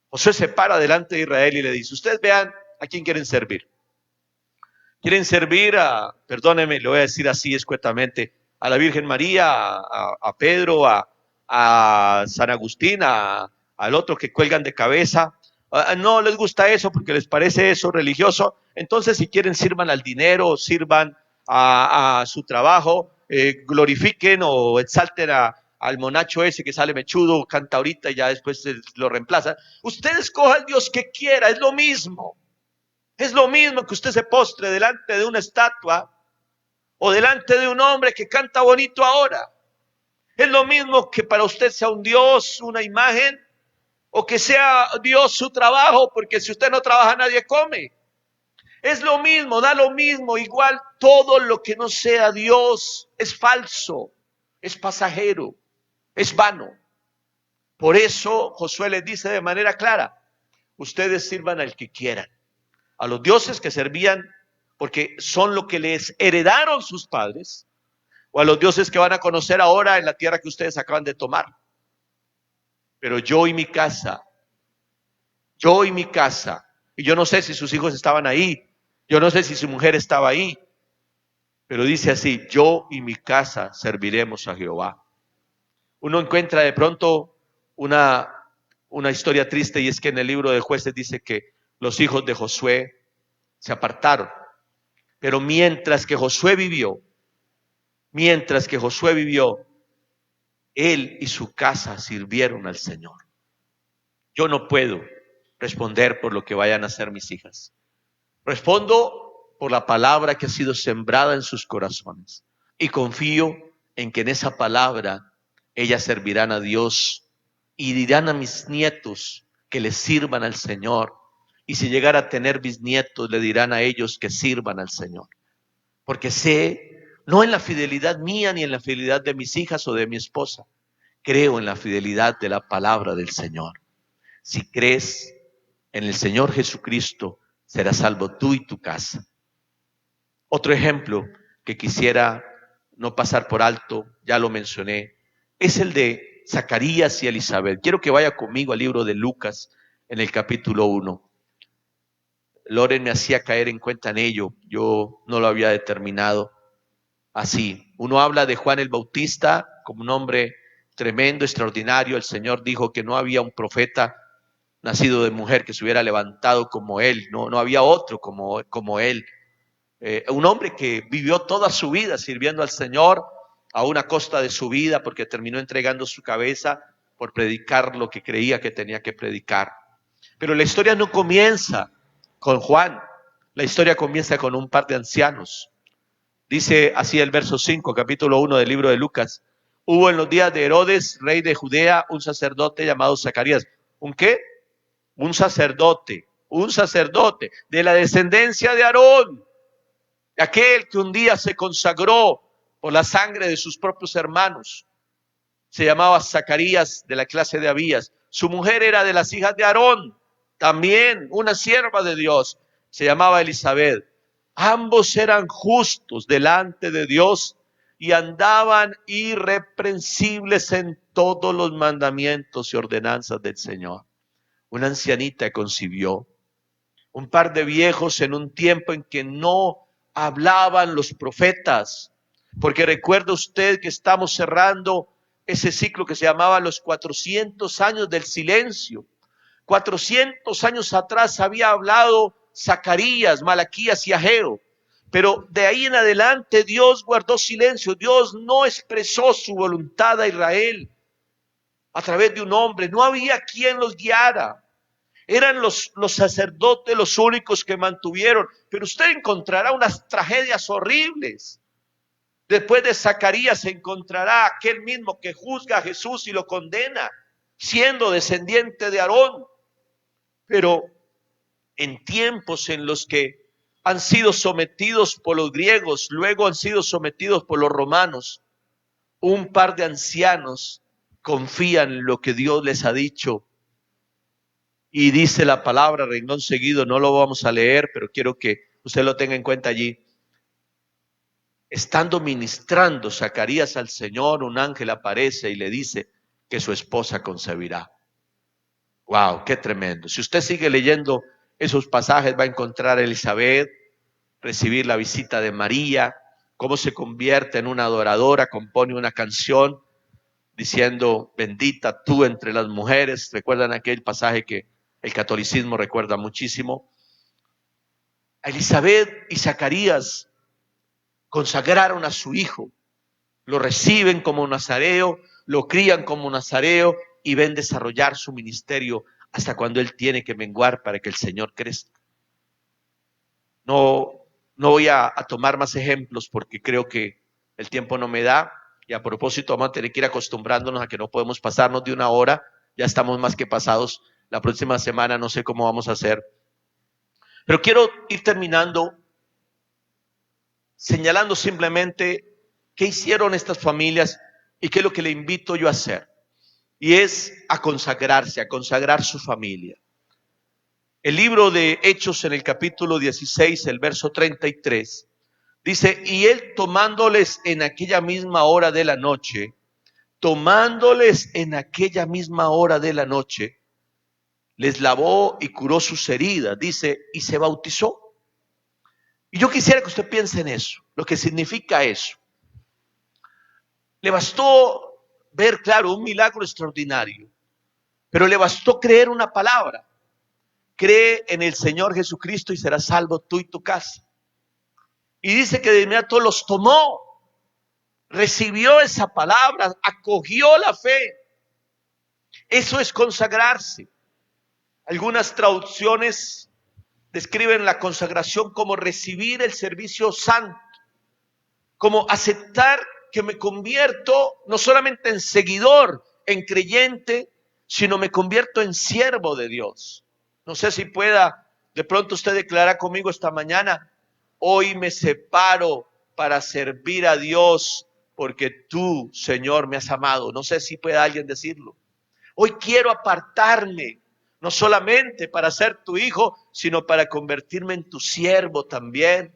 Josué se para delante de Israel y le dice, ustedes vean a quién quieren servir. Quieren servir perdónenme, lo voy a decir así escuetamente, a la Virgen María, a Pedro, a San Agustín, al otro que cuelgan de cabeza. No les gusta eso porque les parece eso religioso. Entonces, si quieren, sirvan al dinero, sirvan a su trabajo, glorifiquen o exalten al monacho ese que sale mechudo, canta ahorita y ya después lo reemplaza. Usted escoja al Dios que quiera, es lo mismo. Es lo mismo que usted se postre delante de una estatua o delante de un hombre que canta bonito ahora. Es lo mismo que para usted sea un Dios, una imagen, o que sea Dios su trabajo, porque si usted no trabaja nadie come. Es lo mismo, da lo mismo, igual todo lo que no sea Dios es falso, es pasajero, es vano. Por eso Josué les dice de manera clara, ustedes sirvan al que quieran. A los dioses que servían porque son lo que les heredaron sus padres, o a los dioses que van a conocer ahora en la tierra que ustedes acaban de tomar. Pero yo y mi casa, y yo no sé si sus hijos estaban ahí, yo no sé si su mujer estaba ahí, pero dice así, yo y mi casa serviremos a Jehová. Uno encuentra de pronto una historia triste, y es que en el libro de Jueces dice que los hijos de Josué se apartaron. Pero mientras que Josué vivió, él y su casa sirvieron al Señor. Yo no puedo responder por lo que vayan a hacer mis hijas. Respondo por la palabra que ha sido sembrada en sus corazones. Y confío en que en esa palabra ellas servirán a Dios y dirán a mis nietos que les sirvan al Señor. Y si llegara a tener bisnietos, le dirán a ellos que sirvan al Señor. Porque sé, no en la fidelidad mía ni en la fidelidad de mis hijas o de mi esposa, creo en la fidelidad de la palabra del Señor. Si crees en el Señor Jesucristo, serás salvo tú y tu casa. Otro ejemplo que quisiera no pasar por alto, ya lo mencioné, es el de Zacarías y Elizabeth. Quiero que vaya conmigo al libro de Lucas en el capítulo 1. Loren me hacía caer en cuenta en ello. Yo no lo había determinado así. Uno habla de Juan el Bautista como un hombre tremendo, extraordinario. El Señor dijo que no había un profeta nacido de mujer que se hubiera levantado como él. No había otro como él. Un hombre que vivió toda su vida sirviendo al Señor a una costa de su vida, porque terminó entregando su cabeza por predicar lo que creía que tenía que predicar. Pero la historia no comienza con Juan, la historia comienza con un par de ancianos. Dice así el verso 5, capítulo 1 del libro de Lucas: hubo en los días de Herodes, rey de Judea, un sacerdote llamado Zacarías. ¿Un qué? Un sacerdote de la descendencia de Aarón, aquel que un día se consagró por la sangre de sus propios hermanos. Se llamaba Zacarías, de la clase de Abías. Su mujer era de las hijas de Aarón, también una sierva de Dios, se llamaba Elizabeth. Ambos eran justos delante de Dios y andaban irreprensibles en todos los mandamientos y ordenanzas del Señor. Una ancianita concibió, un par de viejos en un tiempo en que no hablaban los profetas, porque recuerda usted que estamos cerrando ese ciclo que se llamaba los 400 años del silencio. 400 años atrás había hablado Zacarías, Malaquías y Ageo, pero de ahí en adelante Dios guardó silencio. Dios no expresó su voluntad a Israel a través de un hombre. No había quien los guiara. Eran los sacerdotes los únicos que mantuvieron. Pero usted encontrará unas tragedias horribles. Después de Zacarías se encontrará aquel mismo que juzga a Jesús y lo condena, siendo descendiente de Aarón. Pero en tiempos en los que han sido sometidos por los griegos, luego han sido sometidos por los romanos, un par de ancianos confían en lo que Dios les ha dicho. Y dice la palabra, renglón seguido, no lo vamos a leer, pero quiero que usted lo tenga en cuenta allí. Estando ministrando Zacarías al Señor, un ángel aparece y le dice que su esposa concebirá. ¡Wow! ¡Qué tremendo! Si usted sigue leyendo esos pasajes, va a encontrar a Elizabeth, recibir la visita de María, cómo se convierte en una adoradora, compone una canción diciendo, bendita tú entre las mujeres. ¿Recuerdan aquel pasaje que el catolicismo recuerda muchísimo? A Elizabeth y Zacarías consagraron a su hijo, lo reciben como nazareo, lo crían como nazareo y ven desarrollar su ministerio hasta cuando él tiene que menguar para que el Señor crezca. No voy a tomar más ejemplos porque creo que el tiempo no me da, y a propósito vamos a tener que ir acostumbrándonos a que no podemos pasarnos de una hora, ya estamos más que pasados. La próxima semana no sé cómo vamos a hacer, pero quiero ir terminando señalando simplemente qué hicieron estas familias y qué es lo que le invito yo a hacer, y es a consagrarse, a consagrar su familia. El libro de Hechos en el capítulo 16, el verso 33, dice, y él tomándoles en aquella misma hora de la noche, les lavó y curó sus heridas, dice, y se bautizó. Y yo quisiera que usted piense en eso, lo que significa eso. Le bastó ver, claro, un milagro extraordinario, pero le bastó creer una palabra. Cree en el Señor Jesucristo y serás salvo tú y tu casa. Y dice que de inmediato los tomó, recibió esa palabra, acogió la fe. Eso es consagrarse. Algunas traducciones describen la consagración como recibir el servicio santo, como aceptar que me convierto no solamente en seguidor, en creyente, sino me convierto en siervo de Dios. No sé si pueda de pronto usted declarar conmigo esta mañana, hoy me separo para servir a Dios porque tú, Señor, me has amado. No sé si pueda alguien decirlo. Hoy quiero apartarme, no solamente para ser tu hijo, sino para convertirme en tu siervo también.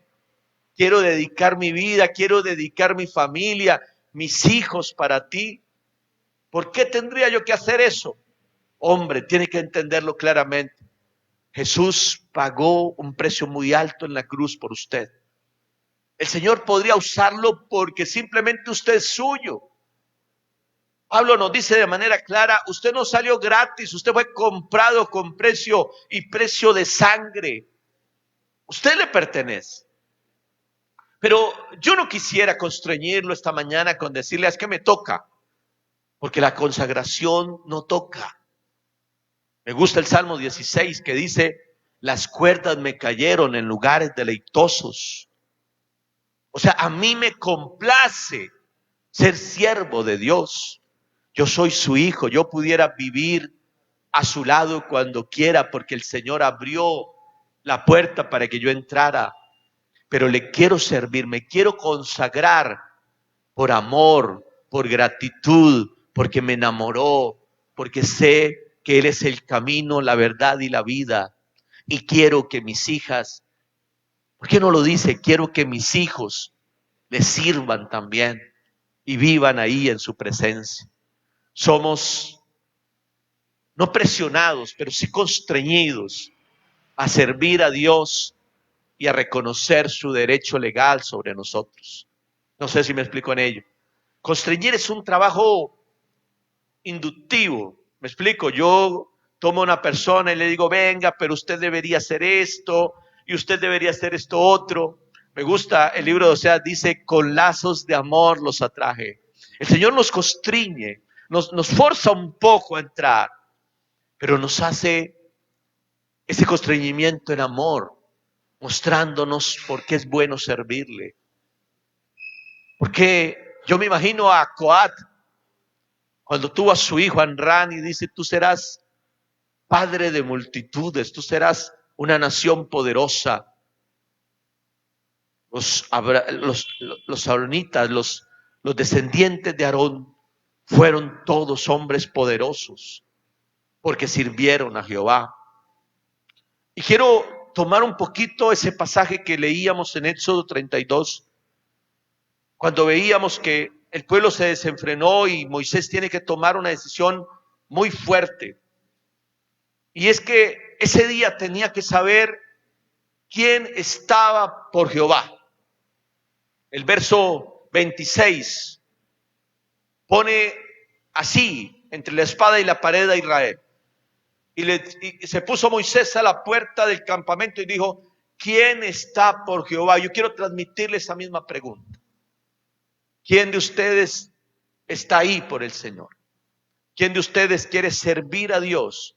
Quiero dedicar mi vida, quiero dedicar mi familia, mis hijos para ti. ¿Por qué tendría yo que hacer eso? Hombre, tiene que entenderlo claramente. Jesús pagó un precio muy alto en la cruz por usted. El Señor podría usarlo porque simplemente usted es suyo. Pablo nos dice de manera clara, usted no salió gratis, usted fue comprado con precio y precio de sangre. Usted le pertenece. Pero yo no quisiera constreñirlo esta mañana con decirle, es que me toca, porque la consagración no toca. Me gusta el Salmo 16 que dice, las cuerdas me cayeron en lugares deleitosos. O sea, a mí me complace ser siervo de Dios. Yo soy su hijo, yo pudiera vivir a su lado cuando quiera porque el Señor abrió la puerta para que yo entrara. Pero le quiero servir, me quiero consagrar por amor, por gratitud, porque me enamoró, porque sé que Él es el camino, la verdad y la vida. Y quiero que mis hijas, ¿por qué no lo dice? Quiero que mis hijos le sirvan también y vivan ahí en su presencia. Somos no presionados, pero sí constreñidos a servir a Dios y a reconocer su derecho legal sobre nosotros. No sé si me explico en ello. Constreñir es un trabajo inductivo. Me explico, yo tomo a una persona y le digo, venga, pero usted debería hacer esto y usted debería hacer esto otro. Me gusta el libro de Oseas, dice, con lazos de amor los atraje. El Señor nos constriñe, nos forza un poco a entrar, pero nos hace ese constreñimiento en amor, mostrándonos por qué es bueno servirle. Porque yo me imagino a Coat, cuando tuvo a su hijo Amrán y dice, tú serás padre de multitudes, tú serás una nación poderosa. Los aaronitas, los descendientes de Aarón, fueron todos hombres poderosos, porque sirvieron a Jehová. Y quiero tomar un poquito ese pasaje que leíamos en Éxodo 32, cuando veíamos que el pueblo se desenfrenó y Moisés tiene que tomar una decisión muy fuerte. Y es que ese día tenía que saber quién estaba por Jehová. El verso 26 pone así, entre la espada y la pared de Israel. Y se puso Moisés a la puerta del campamento y dijo, ¿quién está por Jehová? Yo quiero transmitirle esa misma pregunta. ¿Quién de ustedes está ahí por el Señor? ¿Quién de ustedes quiere servir a Dios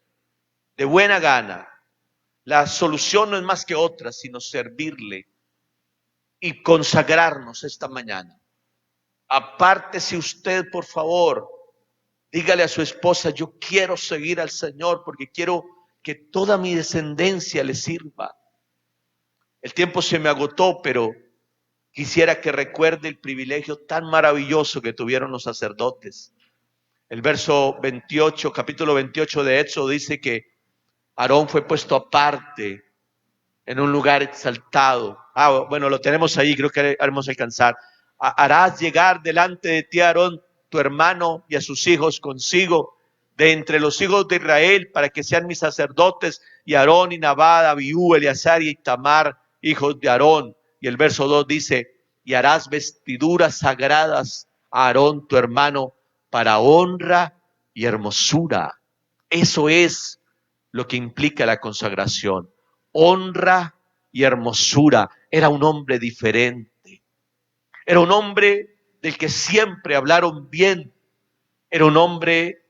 de buena gana? La solución no es más que otra, sino servirle y consagrarnos esta mañana. Apártese usted, por favor. Dígale a su esposa, yo quiero seguir al Señor porque quiero que toda mi descendencia le sirva. El tiempo se me agotó, pero quisiera que recuerde el privilegio tan maravilloso que tuvieron los sacerdotes. El verso 28, capítulo 28 de Éxodo dice que Aarón fue puesto aparte en un lugar exaltado. Bueno, lo tenemos ahí, creo que haremos alcanzar. Harás llegar delante de ti a Aarón, tu hermano, y a sus hijos consigo, de entre los hijos de Israel, para que sean mis sacerdotes, y Aarón y Nadab, Abiú, Eleazar y Itamar, hijos de Aarón. Y el verso 2 dice, y harás vestiduras sagradas a Aarón, tu hermano, para honra y hermosura. Eso es lo que implica la consagración. Honra y hermosura. Era un hombre diferente. Era un hombre del que siempre hablaron bien. Era un hombre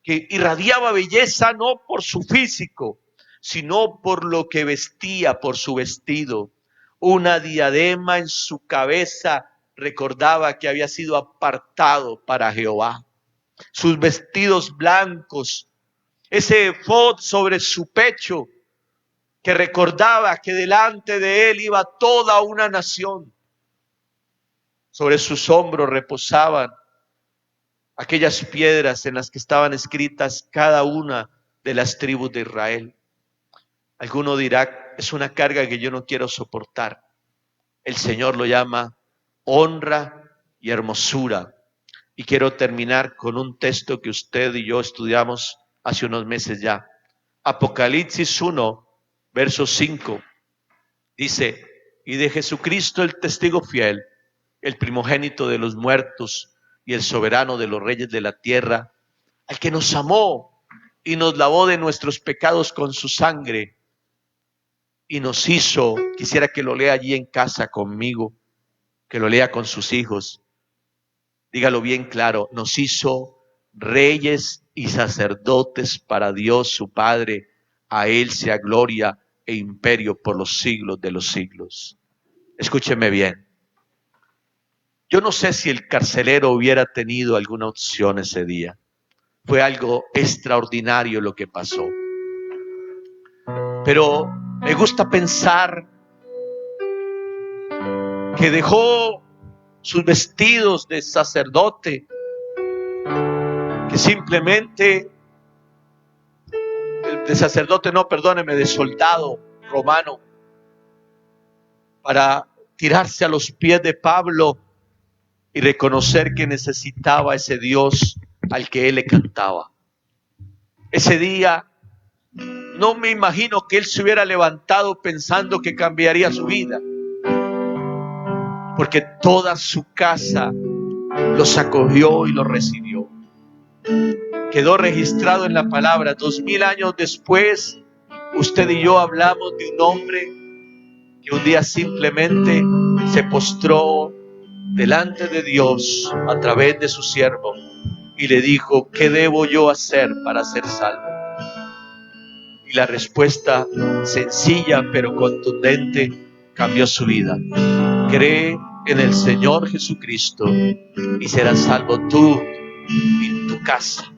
que irradiaba belleza no por su físico, sino por lo que vestía, por su vestido. Una diadema en su cabeza recordaba que había sido apartado para Jehová. Sus vestidos blancos, ese efod sobre su pecho, que recordaba que delante de él iba toda una nación. Sobre sus hombros reposaban aquellas piedras en las que estaban escritas cada una de las tribus de Israel. Alguno dirá, es una carga que yo no quiero soportar. El Señor lo llama honra y hermosura. Y quiero terminar con un texto que usted y yo estudiamos hace unos meses ya. Apocalipsis 1, verso 5, dice: y de Jesucristo el testigo fiel, el primogénito de los muertos y el soberano de los reyes de la tierra, al que nos amó y nos lavó de nuestros pecados con su sangre y nos hizo, quisiera que lo lea allí en casa conmigo, que lo lea con sus hijos, dígalo bien claro, nos hizo reyes y sacerdotes para Dios su Padre, a Él sea gloria e imperio por los siglos de los siglos. Escúcheme bien, yo no sé si el carcelero hubiera tenido alguna opción ese día, fue algo extraordinario lo que pasó, pero me gusta pensar que dejó sus vestidos de sacerdote, que simplemente, de sacerdote no, perdóneme, de soldado romano, para tirarse a los pies de Pablo y reconocer que necesitaba ese Dios al que él le cantaba. Ese día no me imagino que él se hubiera levantado pensando que cambiaría su vida, porque toda su casa los acogió y los recibió. Quedó registrado en la palabra. 2000 años después, usted y yo hablamos de un hombre que un día simplemente se postró delante de Dios a través de su siervo y le dijo: ¿qué debo yo hacer para ser salvo? Y la respuesta sencilla pero contundente cambió su vida. Cree en el Señor Jesucristo y serás salvo tú y tu casa.